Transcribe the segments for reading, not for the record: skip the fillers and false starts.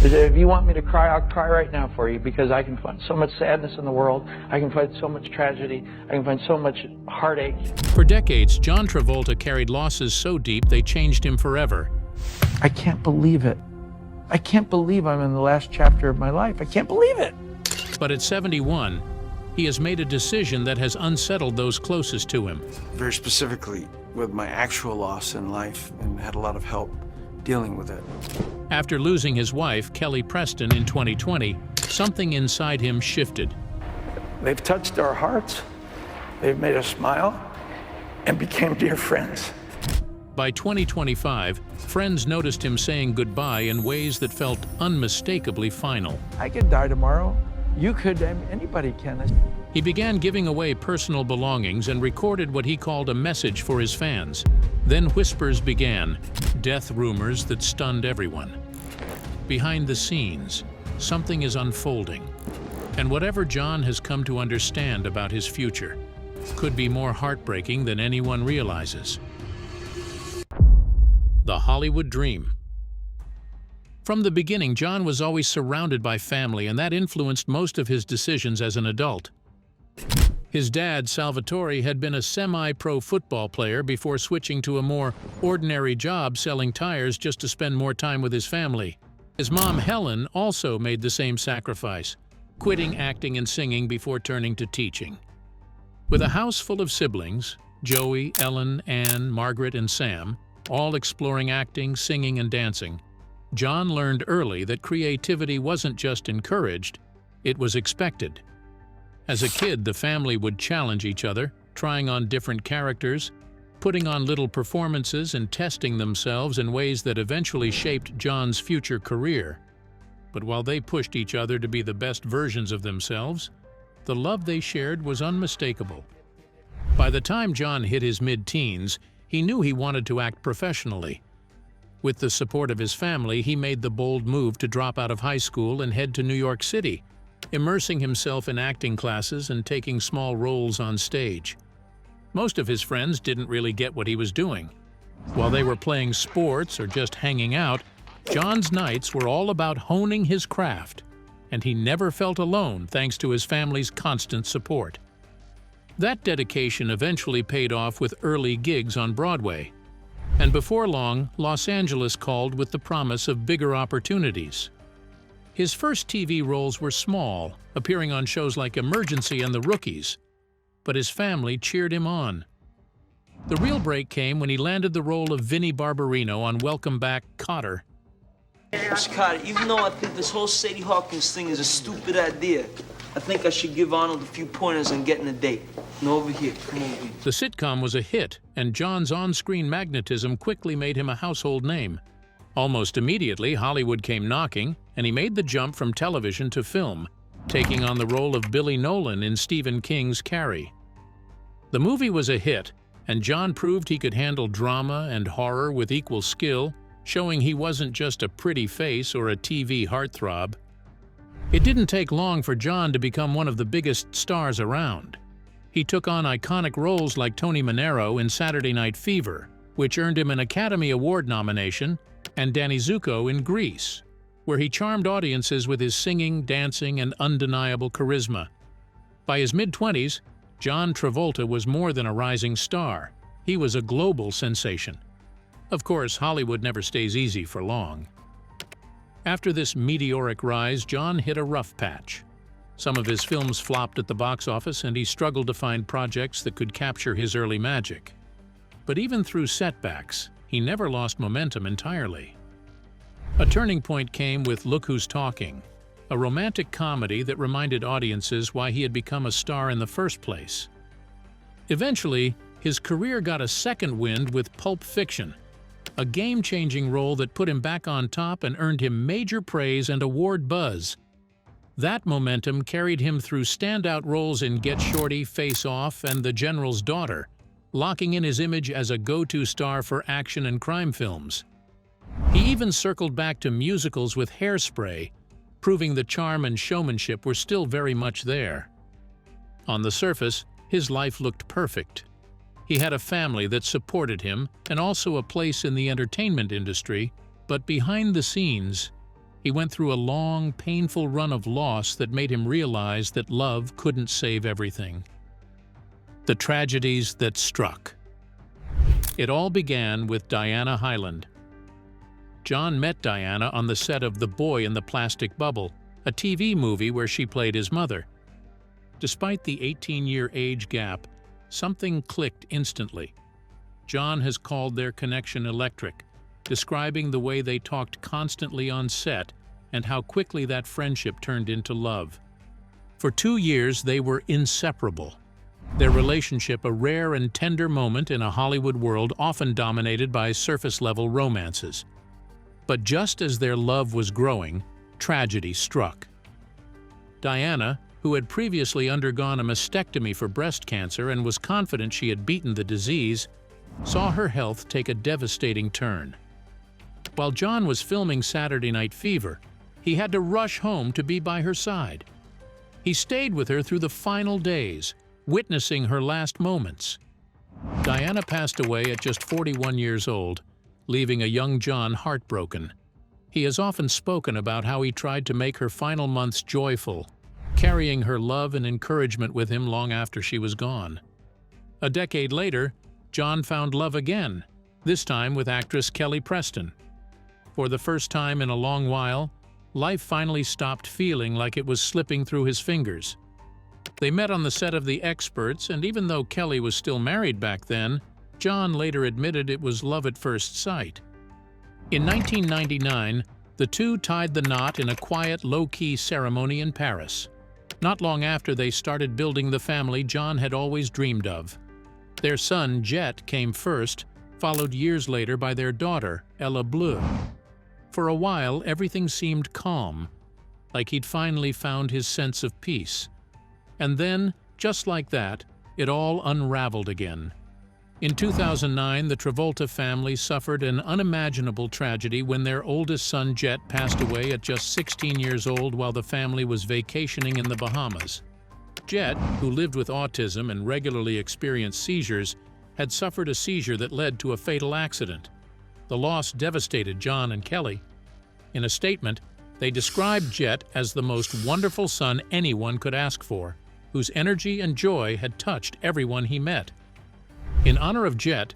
If you want me to cry, I'll cry right now for you, because I can find so much sadness in the world. I can find so much tragedy. I can find so much heartache. For decades, John Travolta carried losses so deep they changed him forever. I can't believe it. I can't believe I'm in the last chapter of my life. I can't believe it. But at 71, he has made a decision that has unsettled those closest to him. Very specifically with my actual loss in life, and had a lot of help dealing with it. After losing his wife, Kelly Preston, in 2020, something inside him shifted. They've touched our hearts. They've made us smile and became dear friends. By 2025, friends noticed him saying goodbye in ways that felt unmistakably final. I could die tomorrow. You could, anybody can. He began giving away personal belongings and recorded what he called a message for his fans. Then whispers began, death rumors that stunned everyone. Behind the scenes, something is unfolding. And whatever John has come to understand about his future could be more heartbreaking than anyone realizes. The Hollywood Dream. From the beginning, John was always surrounded by family, and that influenced most of his decisions as an adult. His dad, Salvatore, had been a semi-pro football player before switching to a more ordinary job selling tires just to spend more time with his family. His mom, Helen, also made the same sacrifice, quitting acting and singing before turning to teaching. With a house full of siblings, Joey, Ellen, Anne, Margaret, and Sam, all exploring acting, singing, and dancing, John learned early that creativity wasn't just encouraged, it was expected. As a kid, the family would challenge each other, trying on different characters, putting on little performances and testing themselves in ways that eventually shaped John's future career. But while they pushed each other to be the best versions of themselves, the love they shared was unmistakable. By the time John hit his mid-teens, he knew he wanted to act professionally. With the support of his family, he made the bold move to drop out of high school and head to New York City, immersing himself in acting classes and taking small roles on stage. Most of his friends didn't really get what he was doing. While they were playing sports or just hanging out, John's nights were all about honing his craft, and he never felt alone thanks to his family's constant support. That dedication eventually paid off with early gigs on Broadway, and before long, Los Angeles called with the promise of bigger opportunities. His first TV roles were small, appearing on shows like Emergency and The Rookies, but his family cheered him on. The real break came when he landed the role of Vinnie Barbarino on Welcome Back, Kotter. Mr. Kotter, even though I think this whole Sadie Hawkins thing is a stupid idea, I think I should give Arnold a few pointers on getting a date. No, over here. Come over here. The sitcom was a hit, and John's on-screen magnetism quickly made him a household name. Almost immediately, Hollywood came knocking, and he made the jump from television to film, taking on the role of Billy Nolan in Stephen King's Carrie. The movie was a hit, and John proved he could handle drama and horror with equal skill, showing he wasn't just a pretty face or a TV heartthrob. It didn't take long for John to become one of the biggest stars around. He took on iconic roles like Tony Manero in Saturday Night Fever, which earned him an Academy Award nomination, and Danny Zuko in Grease, where he charmed audiences with his singing, dancing, and undeniable charisma. By his mid-20s, John Travolta was more than a rising star. He was a global sensation. Of course, Hollywood never stays easy for long. After this meteoric rise, John hit a rough patch. Some of his films flopped at the box office, and he struggled to find projects that could capture his early magic. But even through setbacks, he never lost momentum entirely. A turning point came with Look Who's Talking, a romantic comedy that reminded audiences why he had become a star in the first place. Eventually, his career got a second wind with Pulp Fiction, a game-changing role that put him back on top and earned him major praise and award buzz. That momentum carried him through standout roles in Get Shorty, Face Off, and The General's Daughter, locking in his image as a go-to star for action and crime films. He even circled back to musicals with Hairspray, proving the charm and showmanship were still very much there. On the surface, his life looked perfect. He had a family that supported him and also a place in the entertainment industry, but behind the scenes, He went through a long, painful run of loss that made him realize that love couldn't save everything. The tragedies that struck. It all began with Diana Hyland. John met Diana on the set of The Boy in the Plastic Bubble, a TV movie where she played his mother. Despite the 18-year age gap, something clicked instantly. John has called their connection electric, describing the way they talked constantly on set and how quickly that friendship turned into love. For 2 years, they were inseparable. Their relationship a rare and tender moment in a Hollywood world often dominated by surface-level romances. But just as their love was growing, tragedy struck. Diana, who had previously undergone a mastectomy for breast cancer and was confident she had beaten the disease, saw her health take a devastating turn. While John was filming Saturday Night Fever, he had to rush home to be by her side. He stayed with her through the final days, witnessing her last moments. Diana passed away at just 41 years old, leaving a young John heartbroken. He has often spoken about how he tried to make her final months joyful, carrying her love and encouragement with him long after she was gone. A decade later, John found love again, this time with actress Kelly Preston. For the first time in a long while, life finally stopped feeling like it was slipping through his fingers. They met on the set of The Experts, and even though Kelly was still married back then, John later admitted it was love at first sight. In 1999, the two tied the knot in a quiet, low-key ceremony in Paris. Not long after they started building the family John had always dreamed of. Their son, Jet, came first, followed years later by their daughter, Ella Bleu. For a while, everything seemed calm, like he'd finally found his sense of peace. And then, just like that, it all unraveled again. In 2009, the Travolta family suffered an unimaginable tragedy when their oldest son, Jet, passed away at just 16 years old while the family was vacationing in the Bahamas. Jet, who lived with autism and regularly experienced seizures, had suffered a seizure that led to a fatal accident. The loss devastated John and Kelly. In a statement, they described Jet as the most wonderful son anyone could ask for, whose energy and joy had touched everyone he met. In honor of Jet,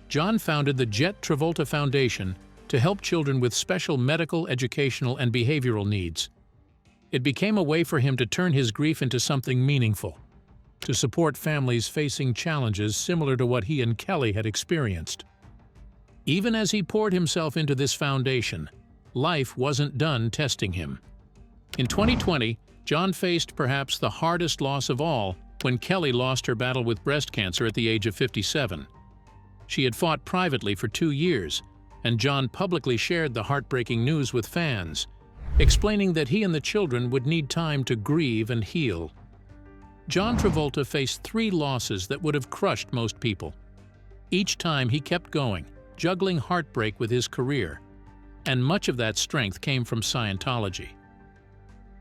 John founded the Jet Travolta Foundation to help children with special medical, educational, and behavioral needs. It became a way for him to turn his grief into something meaningful, to support families facing challenges similar to what he and Kelly had experienced. Even as he poured himself into this foundation, life wasn't done testing him. In 2020, John faced perhaps the hardest loss of all when Kelly lost her battle with breast cancer at the age of 57. She had fought privately for 2 years, and John publicly shared the heartbreaking news with fans, explaining that he and the children would need time to grieve and heal. John Travolta faced 3 losses that would have crushed most people. Each time he kept going, juggling heartbreak with his career, and much of that strength came from Scientology.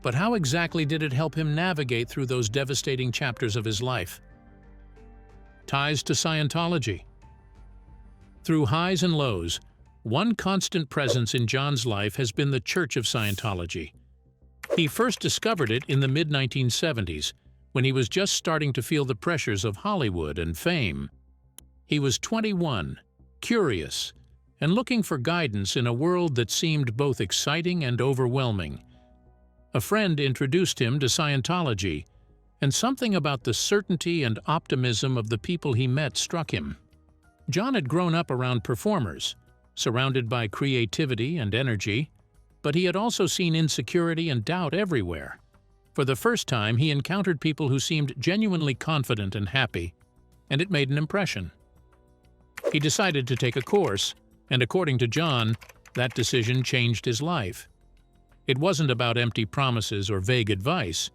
But how exactly did it help him navigate through those devastating chapters of his life? Ties to Scientology. Through highs and lows, one constant presence in John's life has been the Church of Scientology. He first discovered it in the mid-1970s, when he was just starting to feel the pressures of Hollywood and fame. He was 21, curious, and looking for guidance in a world that seemed both exciting and overwhelming. A friend introduced him to Scientology, and something about the certainty and optimism of the people he met struck him. John had grown up around performers, surrounded by creativity and energy, but he had also seen insecurity and doubt everywhere. For the first time, he encountered people who seemed genuinely confident and happy, and it made an impression. He decided to take a course, and according to John, that decision changed his life. It wasn't about empty promises or vague advice.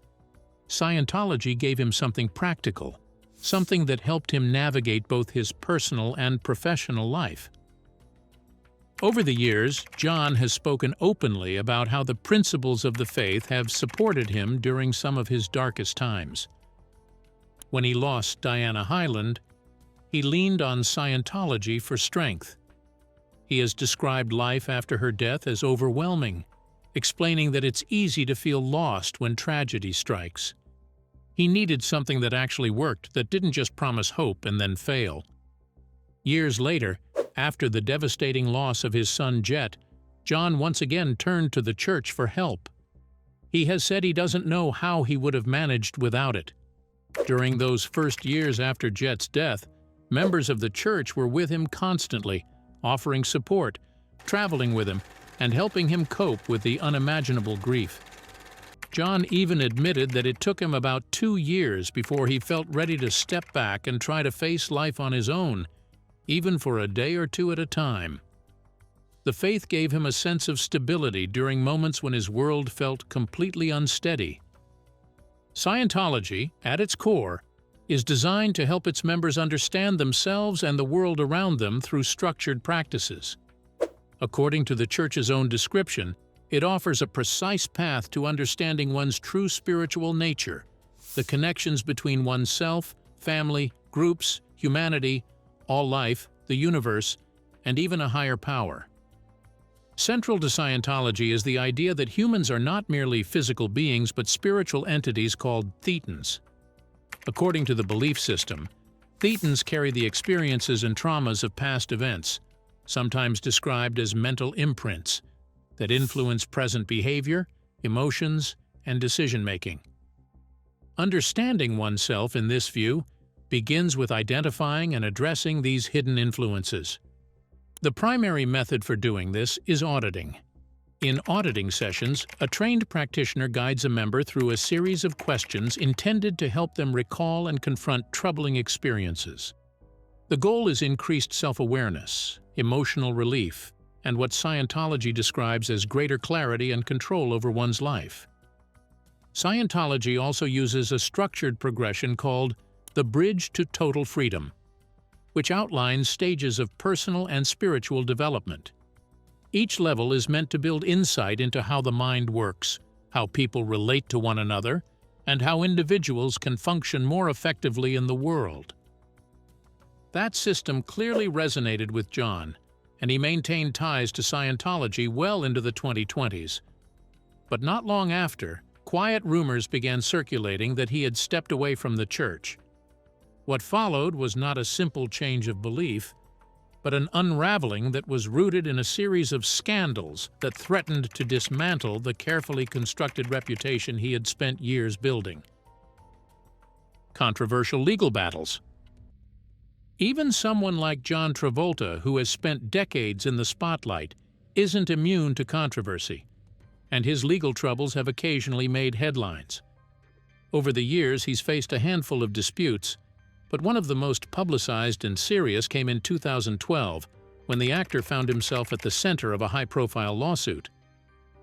Scientology gave him something practical, something that helped him navigate both his personal and professional life. Over the years, John has spoken openly about how the principles of the faith have supported him during some of his darkest times. When he lost Diana Hyland, he leaned on Scientology for strength. He has described life after her death as overwhelming, explaining that it's easy to feel lost when tragedy strikes. He needed something that actually worked, that didn't just promise hope and then fail. Years later, after the devastating loss of his son Jet, John once again turned to the church for help. He has said he doesn't know how he would have managed without it. During those first years after Jet's death, members of the church were with him constantly, offering support, traveling with him, and helping him cope with the unimaginable grief. John even admitted that it took him about 2 years before he felt ready to step back and try to face life on his own, even for a day or two at a time. The faith gave him a sense of stability during moments when his world felt completely unsteady. Scientology, at its core, is designed to help its members understand themselves and the world around them through structured practices. According to the church's own description, it offers a precise path to understanding one's true spiritual nature, the connections between oneself, family, groups, humanity, all life, the universe, and even a higher power. Central to Scientology is the idea that humans are not merely physical beings but spiritual entities called thetans. According to the belief system, thetans carry the experiences and traumas of past events, sometimes described as mental imprints, that influence present behavior, emotions, and decision-making. Understanding oneself in this view begins with identifying and addressing these hidden influences. The primary method for doing this is auditing. In auditing sessions, a trained practitioner guides a member through a series of questions intended to help them recall and confront troubling experiences. The goal is increased self-awareness, emotional relief, and what Scientology describes as greater clarity and control over one's life. Scientology also uses a structured progression called the Bridge to Total Freedom, which outlines stages of personal and spiritual development. Each level is meant to build insight into how the mind works, how people relate to one another, and how individuals can function more effectively in the world. That system clearly resonated with John, and he maintained ties to Scientology well into the 2020s. But not long after, quiet rumors began circulating that he had stepped away from the church. What followed was not a simple change of belief, but an unraveling that was rooted in a series of scandals that threatened to dismantle the carefully constructed reputation he had spent years building. Controversial legal battles. Even someone like John Travolta, who has spent decades in the spotlight, isn't immune to controversy, and his legal troubles have occasionally made headlines. Over the years, he's faced a handful of disputes, but one of the most publicized and serious came in 2012, when the actor found himself at the center of a high-profile lawsuit.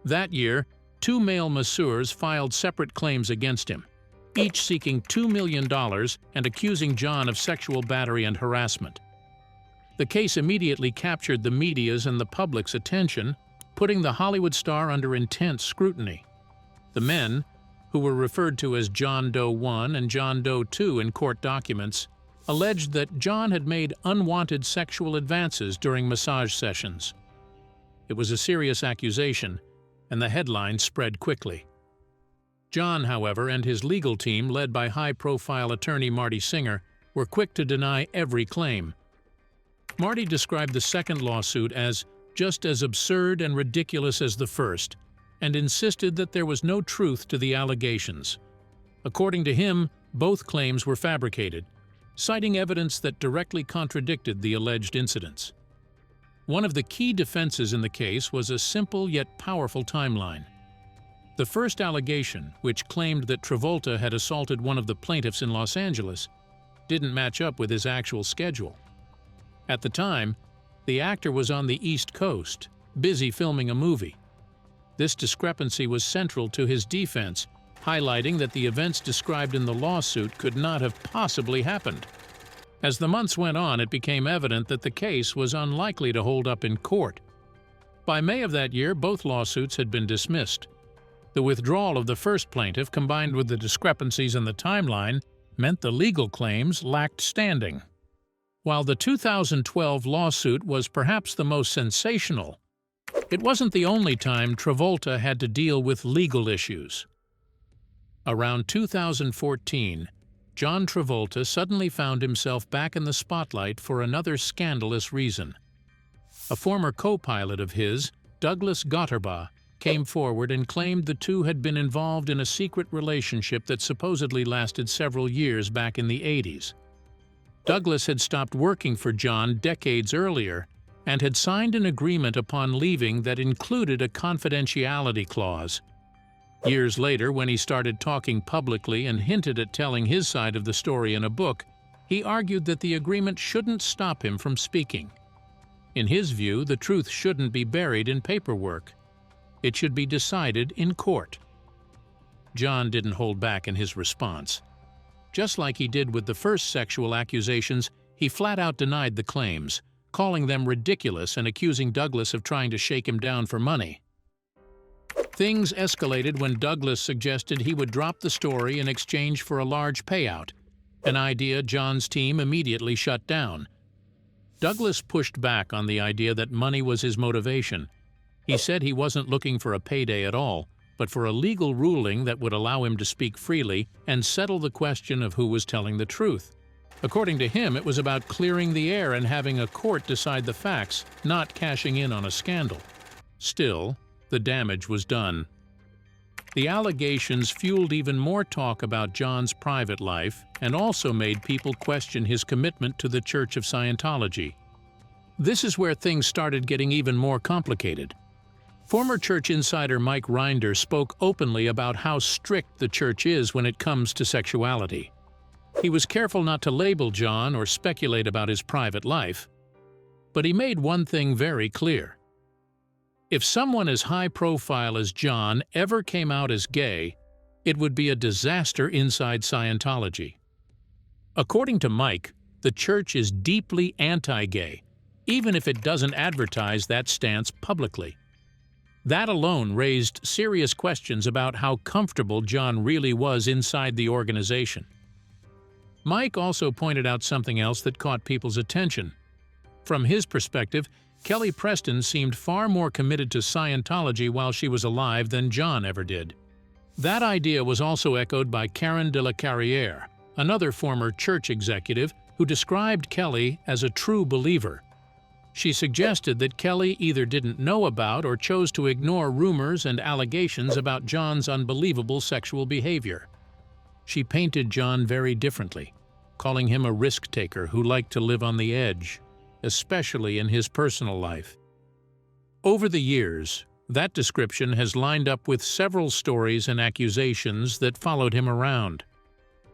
That year, 2 male masseurs filed separate claims against him, each seeking $2 million and accusing John of sexual battery and harassment. The case immediately captured the media's and the public's attention, putting the Hollywood star under intense scrutiny. The men, who were referred to as John Doe 1 and John Doe 2 in court documents, alleged that John had made unwanted sexual advances during massage sessions. It was a serious accusation, and the headlines spread quickly. John, however, and his legal team, led by high-profile attorney Marty Singer, were quick to deny every claim. Marty described the second lawsuit as just as absurd and ridiculous as the first, and insisted that there was no truth to the allegations. According to him, both claims were fabricated, citing evidence that directly contradicted the alleged incidents. One of the key defenses in the case was a simple yet powerful timeline. The first allegation, which claimed that Travolta had assaulted one of the plaintiffs in Los Angeles, didn't match up with his actual schedule. At the time, the actor was on the East Coast, busy filming a movie. This discrepancy was central to his defense, highlighting that the events described in the lawsuit could not have possibly happened. As the months went on, it became evident that the case was unlikely to hold up in court. By May of that year, both lawsuits had been dismissed. The withdrawal of the first plaintiff, combined with the discrepancies in the timeline, meant the legal claims lacked standing. While the 2012 lawsuit was perhaps the most sensational, It wasn't the only time Travolta had to deal with legal issues. Around 2014, John Travolta suddenly found himself back in the spotlight for another scandalous reason. A former co-pilot of his, Douglas Gotterbaugh, came forward and claimed the two had been involved in a secret relationship that supposedly lasted several years back in the 80s. Douglas had stopped working for John decades earlier and had signed an agreement upon leaving that included a confidentiality clause. Years later, when he started talking publicly and hinted at telling his side of the story in a book, he argued that the agreement shouldn't stop him from speaking. In his view, the truth shouldn't be buried in paperwork. It should be decided in court. John didn't hold back in his response. Just like he did with the first sexual accusations, he flat out denied the claims, calling them ridiculous and accusing Douglas of trying to shake him down for money. Things escalated when Douglas suggested he would drop the story in exchange for a large payout, an idea John's team immediately shut down. Douglas pushed back on the idea that money was his motivation. He said he wasn't looking for a payday at all, but for a legal ruling that would allow him to speak freely and settle the question of who was telling the truth. According to him, it was about clearing the air and having a court decide the facts, not cashing in on a scandal. Still, the damage was done. The allegations fueled even more talk about John's private life and also made people question his commitment to the Church of Scientology. This is where things started getting even more complicated. Former church insider Mike Rinder spoke openly about how strict the church is when it comes to sexuality. He was careful not to label John or speculate about his private life, but he made one thing very clear. If someone as high-profile as John ever came out as gay, it would be a disaster inside Scientology. According to Mike, the church is deeply anti-gay, even if it doesn't advertise that stance publicly. That alone raised serious questions about how comfortable John really was inside the organization. Mike also pointed out something else that caught people's attention. From his perspective, Kelly Preston seemed far more committed to Scientology while she was alive than John ever did. That idea was also echoed by Karen de la Carrière, another former church executive who described Kelly as a true believer. She suggested that Kelly either didn't know about or chose to ignore rumors and allegations about John's unbelievable sexual behavior. She painted John very differently, calling him a risk-taker who liked to live on the edge, especially in his personal life. Over the years, that description has lined up with several stories and accusations that followed him around.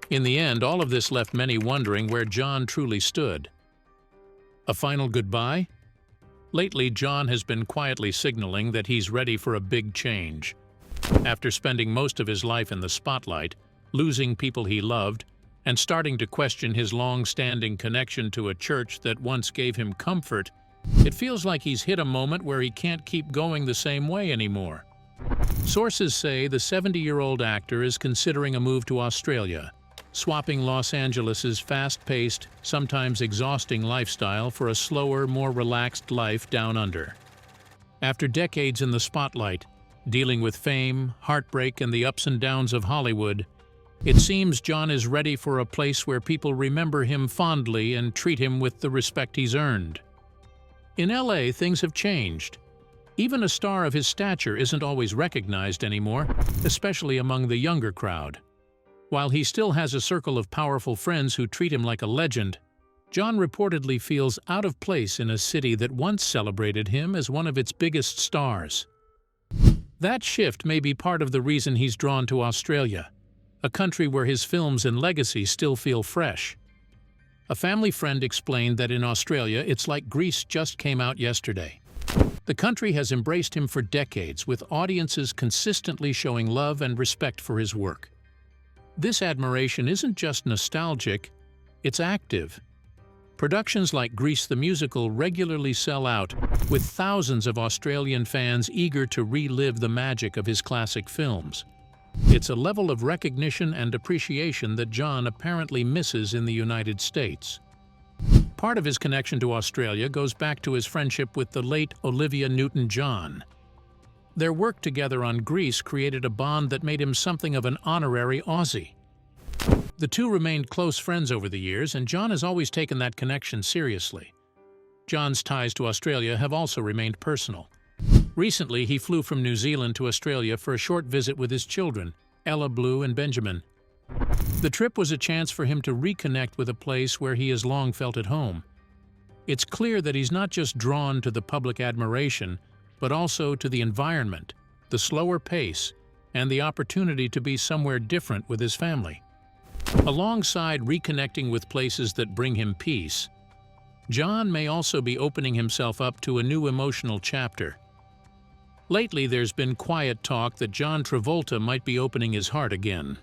In the end, all of this left many wondering where John truly stood. A final goodbye? Lately, John has been quietly signaling that he's ready for a big change. After spending most of his life in the spotlight, losing people he loved, and starting to question his long-standing connection to a church that once gave him comfort, it feels like he's hit a moment where he can't keep going the same way anymore. Sources say the 70-year-old actor is considering a move to Australia, swapping Los Angeles' fast-paced, sometimes exhausting lifestyle for a slower, more relaxed life down under. After decades in the spotlight, dealing with fame, heartbreak, and the ups and downs of Hollywood, it seems John is ready for a place where people remember him fondly and treat him with the respect he's earned. In LA, things have changed. Even a star of his stature isn't always recognized anymore, especially among the younger crowd. While he still has a circle of powerful friends who treat him like a legend, John reportedly feels out of place in a city that once celebrated him as one of its biggest stars. That shift may be part of the reason he's drawn to Australia, a country where his films and legacy still feel fresh. A family friend explained that in Australia, it's like Grease just came out yesterday. The country has embraced him for decades, with audiences consistently showing love and respect for his work. This admiration isn't just nostalgic, it's active. Productions like Grease the Musical regularly sell out, with thousands of Australian fans eager to relive the magic of his classic films. It's a level of recognition and appreciation that John apparently misses in the United States. Part of his connection to Australia goes back to his friendship with the late Olivia Newton-John, their work together on Grease created a bond that made him something of an honorary Aussie. The two remained close friends over the years, and John has always taken that connection seriously. John's ties to Australia have also remained personal. Recently, he flew from New Zealand to Australia for a short visit with his children, Ella, Blue, and Benjamin. The trip was a chance for him to reconnect with a place where he has long felt at home. It's clear that he's not just drawn to the public admiration, but also to the environment, the slower pace, and the opportunity to be somewhere different with his family. Alongside reconnecting with places that bring him peace, John may also be opening himself up to a new emotional chapter. Lately, there's been quiet talk that John Travolta might be opening his heart again.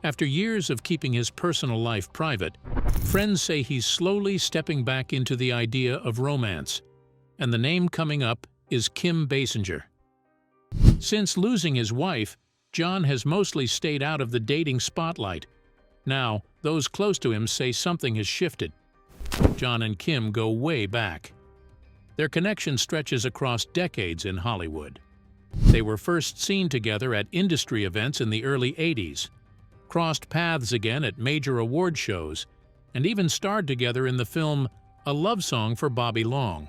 After years of keeping his personal life private, friends say he's slowly stepping back into the idea of romance, and the name coming up is Kim Basinger. Since losing his wife, John has mostly stayed out of the dating spotlight. Now, those close to him say something has shifted. John and Kim go way back. Their connection stretches across decades in Hollywood. They were first seen together at industry events in the early 80s, crossed paths again at major award shows, and even starred together in the film A Love Song for Bobby Long.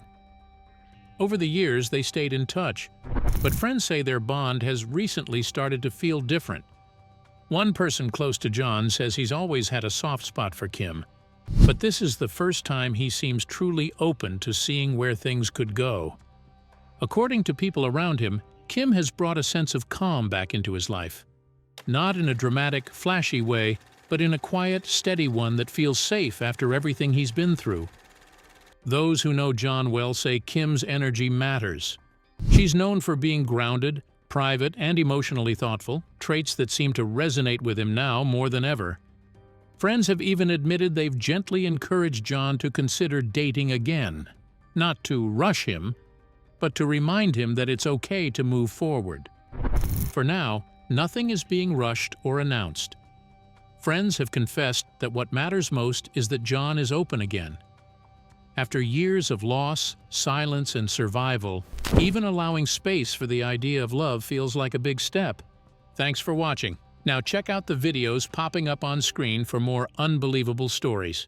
Over the years, they stayed in touch, but friends say their bond has recently started to feel different. One person close to John says he's always had a soft spot for Kim, but this is the first time he seems truly open to seeing where things could go. According to people around him, Kim has brought a sense of calm back into his life. Not in a dramatic, flashy way, but in a quiet, steady one that feels safe after everything he's been through. Those who know John well say Kim's energy matters. She's known for being grounded, private, and emotionally thoughtful, traits that seem to resonate with him now more than ever. Friends have even admitted they've gently encouraged John to consider dating again. Not to rush him, but to remind him that it's okay to move forward. For now, nothing is being rushed or announced. Friends have confessed that what matters most is that John is open again. After years of loss, silence, and survival, even allowing space for the idea of love feels like a big step. Thanks for watching. Now check out the videos popping up on screen for more unbelievable stories.